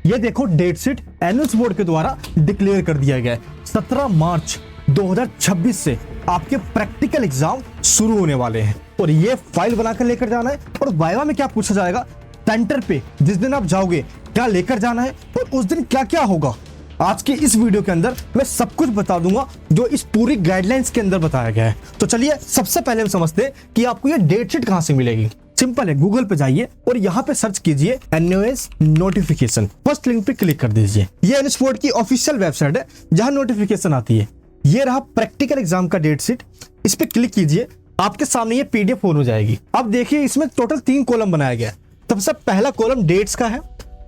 ये देखो date sheet NS board के द्वारा डिक्लेयर कर दिया गया है 17 मार्च 2026 से आपके प्रैक्टिकल एग्जाम शुरू होने वाले हैं और ये फाइल बनाकर लेकर जाना है और वाइवा में क्या पूछा जाएगा, सेंटर पे जिस दिन आप जाओगे क्या लेकर जाना है और उस दिन क्या क्या होगा। आज के इस वीडियो के अंदर मैं सब कुछ बता दूंगा जो इस पूरी गाइडलाइंस के अंदर बताया गया है। तो चलिए सबसे पहले हम समझते हैं कि आपको ये डेट शीट कहां से मिलेगी। सिंपल है, गूगल पे जाइए और यहाँ पे सर्च कीजिए एनओएस नोटिफिकेशन, फर्स्ट लिंक पे क्लिक कर दीजिए। ये एनएस बोर्ड की ऑफिशियल वेबसाइट है जहां नोटिफिकेशन आती है। ये रहा प्रैक्टिकल एग्जाम का डेट शीट, इस पे क्लिक कीजिए, आपके सामने ये पीडीएफ ओपन हो जाएगी। अब देखिए इसमें टोटल 3 कॉलम बनाया गया है। सबसे पहला कॉलम डेट्स का है,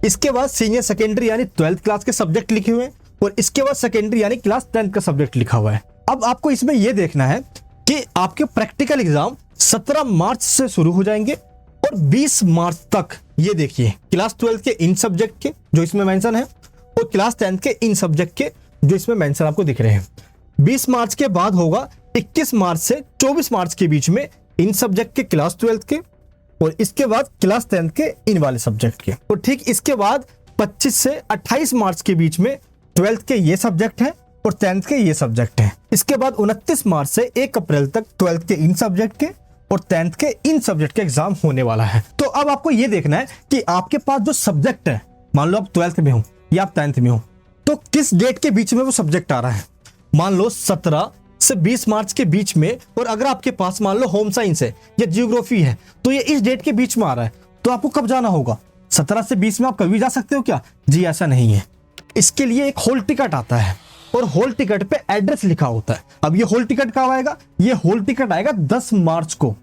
इसके बाद सीनियर सेकेंडरी यानी 12th क्लास के सब्जेक्ट लिखे हुए हैं और इसके बाद सेकेंडरी यानी क्लास 10th का सब्जेक्ट लिखा हुआ है। अब आपको इसमें यह देखना है कि आपके प्रैक्टिकल एग्जाम 17 मार्च से शुरू हो जाएंगे और 20 मार्च तक ये देखिए क्लास 12th के इन सब्जेक्ट के जो इसमें मेंशन है और क्लास 10th के इन सब्जेक्ट के जो इसमें मेंशन आपको दिख रहे हैं। 20 मार्च के बाद होगा 21 मार्च से 24 मार्च के बीच में इन सब्जेक्ट के क्लास 12th के और इसके बाद क्लास 10th के इन वाले सब्जेक्ट के। और ठीक इसके बाद 25 से 28 मार्च के बीच में 12th के ये सब्जेक्ट हैं और 10th के ये सब्जेक्ट हैं। इसके बाद 29 मार्च से 1 अप्रैल तक 12th के इन सब्जेक्ट के और 10th के इन सब्जेक्ट के एग्जाम होने वाला है। तो अब आपको ये देखना है कि आपके पास जो सब्जेक्ट है, मान लो आप 12th में हो या आप 10th में हो, तो किस डेट के बीच में वो सब्जेक्ट आ रहा है। मान लो 17 से 20 मार्च के बीच में, और अगर आपके पास मान लो होम साइंस है या जियोग्राफी है तो ये इस डेट के बीच में आ रहा है, तो आपको कब जाना होगा। 17 से 20 में आप कभी जा सकते हो क्या? जी ऐसा नहीं है। इसके लिए एक हॉल टिकट आता है और हॉल टिकट पे एड्रेस लिखा होता है। अब ये हॉल टिकट कब आएगा? ये हॉल टिकट आएगा 10 मार्च को।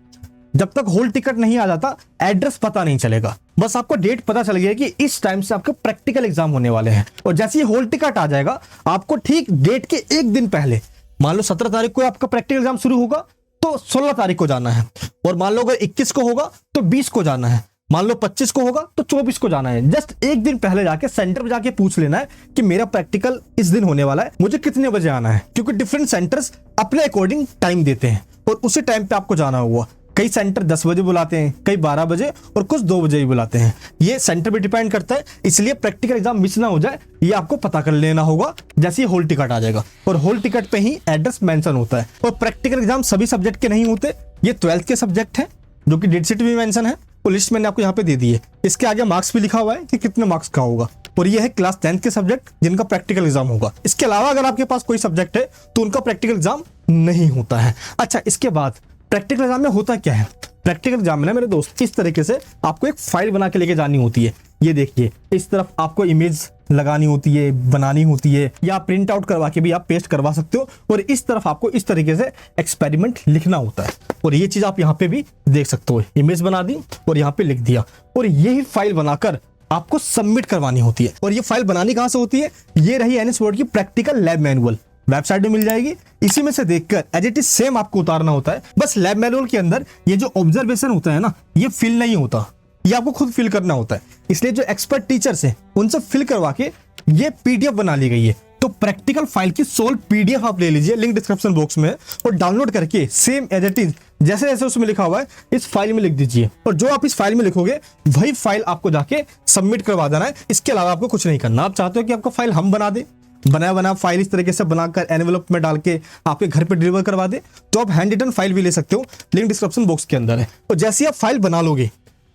जब तक हॉल टिकट नहीं आ जाता एड्रेस पता नहीं चलेगा, बस आपको डेट पता चल गया कि इस टाइम से आपके प्रैक्टिकल एग्जाम होने वाले हैं। और जैसे ही हॉल टिकट आ जाएगा आपको ठीक डेट के एक दिन पहले, मान लो 17 तारीख को आपका प्रैक्टिकल एग्जाम शुरू होगा तो 16 तारीख को जाना है, और मान लो अगर 21 को होगा तो 20 को जाना है, मान लो 25 को होगा तो 24 को जाना है। जस्ट एक दिन पहले जाके सेंटर पे जाके पूछ लेना है कि मेरा प्रैक्टिकल इस दिन होने वाला है, मुझे कितने बजे आना है, क्योंकि डिफरेंट सेंटर्स अपने अकॉर्डिंग टाइम देते हैं और उसी टाइम पे आपको जाना होगा। कई सेंटर 10 बजे बुलाते हैं, कई 12 बजे और कुछ 2 बजे ही बुलाते हैं। ये सेंटर पे डिपेंड करता है, इसलिए प्रैक्टिकल एग्जाम मिस ना हो जाए ये आपको पता कर लेना होगा जैसे ही हॉल टिकट आ जाएगा। और हॉल टिकट पे ही एड्रेस मेंशन होता है। और प्रैक्टिकल एग्जाम सभी सब्जेक्ट के नहीं होते, ये 12th के सब्जेक्ट है जो कि डेट शीट भी मेंशन है, वो लिस्ट मैंने आपको यहाँ पे दे दी है। इसके आगे मार्क्स भी लिखा हुआ है कि कितने मार्क्स का होगा। और ये है क्लास 10th के सब्जेक्ट जिनका प्रैक्टिकल एग्जाम होगा। इसके अलावा अगर आपके पास कोई सब्जेक्ट है तो उनका प्रैक्टिकल एग्जाम नहीं होता है। अच्छा, इसके बाद प्रैक्टिकल एग्जाम में होता क्या है? प्रैक्टिकल एग्जाम में ना मेरे दोस्त इस तरीके से आपको एक फाइल बना के लेके जानी होती है। ये देखिए इस तरफ आपको इमेज लगानी होती है, बनानी होती है, या प्रिंट आउट करवा के भी आप पेस्ट करवा सकते हो। और इस तरफ आपको इस तरीके से एक्सपेरिमेंट लिखना होता है। और ये चीज आप यहाँ पे भी देख सकते हो, इमेज बना दी और यहाँ पे लिख दिया, और यही फाइल बनाकर आपको सबमिट करवानी होती है। और ये फाइल बनानी कहाँ से होती है? ये रही एनएस बोर्ड की प्रैक्टिकल लैब मैनुअल, वेबसाइट में मिल जाएगी। इसी में से देखकर एज इट इज सेम आपको उतारना होता है। बस लैब मैनुअल के अंदर ये जो ऑब्जर्वेशन होता है ना, ये फिल नहीं होता, ये आपको खुद फिल करना होता है। इसलिए जो एक्सपर्ट टीचर्स हैं उनसे फिल करवा के ये पीडीएफ बना ली गई है। तो प्रैक्टिकल फाइल की सोल्व पीडीएफ आप ले लीजिए, लिंक डिस्क्रिप्शन बॉक्स में, और डाउनलोड करके सेम एज इट इज जैसे जैसे उसमें लिखा हुआ है इस फाइल में लिख दीजिए। और जो आप इस फाइल में लिखोगे वही फाइल आपको जाके सबमिट करवा देना है। इसके अलावा आपको कुछ नहीं करना। आप चाहते हो कि आपका फाइल हम बना दे, बनाया बना फाइल इस तरीके से बनाकर एनवेलप में डाल के आपके घर पे डिलीवर करवा दे, तो आप हैंड रिटन फाइल भी ले सकते हो, लिंक डिस्क्रिप्शन बॉक्स के अंदर है। और जैसे ही आप फाइल बना लोगे,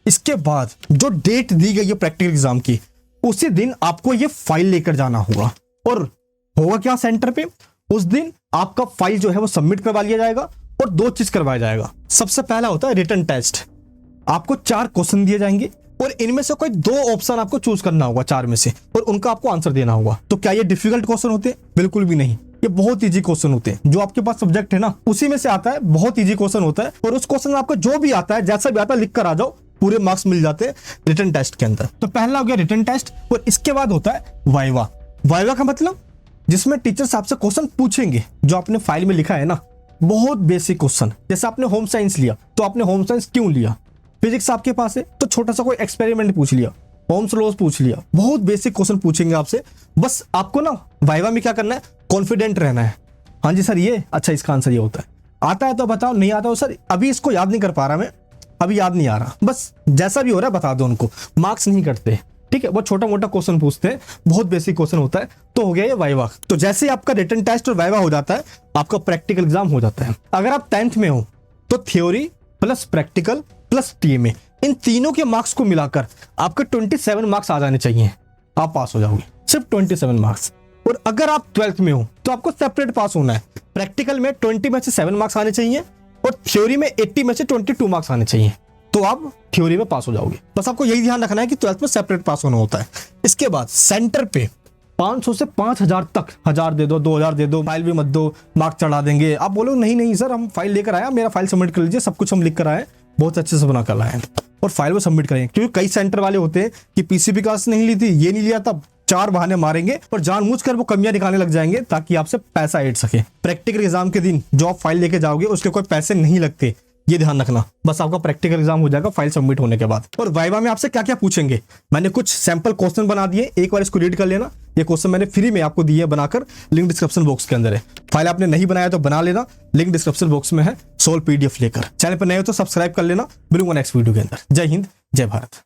इसके बाद जो डेट दी गई है प्रैक्टिकल एग्जाम की, उसी दिन आपको ये फाइल लेकर जाना होगा। और होगा क्या सेंटर पे, उस दिन आपका फाइल जो है वो सबमिट करवा लिया जाएगा और 2 चीज करवाया जाएगा। सबसे पहला होता है रिटन टेस्ट। आपको 4 क्वेश्चन दिए जाएंगे और इनमें से कोई 2 ऑप्शन आपको चूज करना होगा 4 में से, और उनका आपको आंसर देना होगा। तो क्या ये डिफिकल्ट क्वेश्चन होते हैं? बिल्कुल भी नहीं, ये बहुत इजी क्वेश्चन होते हैं। जो आपके पास सब्जेक्ट है ना उसी में से आता है, बहुत इजी क्वेश्चन होता है। और उस क्वेश्चन में आपको जो भी आता है, जैसा भी आता है, लिख कर आ जाओ, पूरे मार्क्स मिल जाते हैं रिटन टेस्ट के अंदर। तो पहला हो गया रिटन टेस्ट, और इसके बाद होता है वाइवा। वाइवा का मतलब जिसमें टीचर्स आपसे क्वेश्चन पूछेंगे जो आपने फाइल में लिखा है ना, बहुत बेसिक क्वेश्चन। जैसे आपने होम साइंस लिया तो आपने होम साइंस क्यों लिया, फिजिक्स आपके पास है तो छोटा सा कोई एक्सपेरिमेंट पूछ लिया, ओम्स लॉज पूछ लिया, बहुत बेसिक क्वेश्चन पूछेंगे आपसे। बस आपको ना वाइवा में क्या करना है, कॉन्फिडेंट रहना है। हाँ जी सर ये, अच्छा इसका आंसर ये होता है, आता है तो बताओ, नहीं आता हो सर अभी इसको याद नहीं कर पा रहा मैं, अभी याद नहीं आ रहा, बस जैसा भी हो रहा है बता दो उनको। मार्क्स नहीं कटते, ठीक है, वो छोटा मोटा क्वेश्चन पूछते हैं, बहुत बेसिक क्वेश्चन होता है। तो हो गया ये वाइवा। तो जैसे ही आपका रिटन टेस्ट और वाइवा हो जाता है, आपका प्रैक्टिकल एग्जाम हो जाता है। अगर आप 10th में हो तो theory plus practical plus TMA, इन तीनों के मार्क्स को मिलाकर आपके 27 मार्क्स आ जाने चाहिए, आप पास हो जाओगे, सिर्फ 27 मार्क्स। और अगर आप 12th में हो तो आपको सेपरेट पास होना है। प्रैक्टिकल में 20 में से 7 मार्क्स आने चाहिए और थ्योरी में 80 में से 22 मार्क्स आने चाहिए, तो आप थ्योरी में पास हो जाओगे। बस आपको यही ध्यान रखना है कि 12th में सेपरेट पास होना होता है। इसके बाद सेंटर पे 500 से 5000 तक, 1000 दे दो, 2000 दे दो, फाइल भी मत दो, मार्क्स चढ़ा देंगे। आप बोलो नहीं नहीं सर, हम फाइल लेकर आए, मेरा फाइल सबमिट कर लीजिए, सब कुछ हम लिख कर आए, बहुत अच्छे से बना कर लाए और फाइल वो सबमिट करेंगे। क्योंकि कई सेंटर वाले होते हैं कि पीसीबी क्लास नहीं ली थी, ये नहीं लिया, तब 4 बहाने मारेंगे और जानबूझकर वो कमियां निकालने लग जाएंगे ताकि आपसे पैसा ऐड सके। प्रैक्टिकल एग्जाम के दिन जो आप फाइल लेके जाओगे उसके कोई पैसे नहीं लगते, ये ध्यान रखना। बस आपका प्रैक्टिकल एग्जाम हो जाएगा फाइल सबमिट होने के बाद। और वाइवा में आपसे क्या क्या पूछेंगे, मैंने कुछ सैंपल क्वेश्चन बना दिए, एक बार इसको रीड कर लेना। ये क्वेश्चन मैंने फ्री में आपको दिए बनाकर, लिंक डिस्क्रिप्शन बॉक्स के अंदर है। फाइल आपने नहीं बनाया तो बना लेना, लिंक डिस्क्रिप्शन बॉक्स में है, सोल्व पीडीएफ लेकर। चैनल पर नए हो तो सब्सक्राइब कर लेना। मिलूंगा नेक्स्ट वीडियो के अंदर। जय हिंद, जय भारत।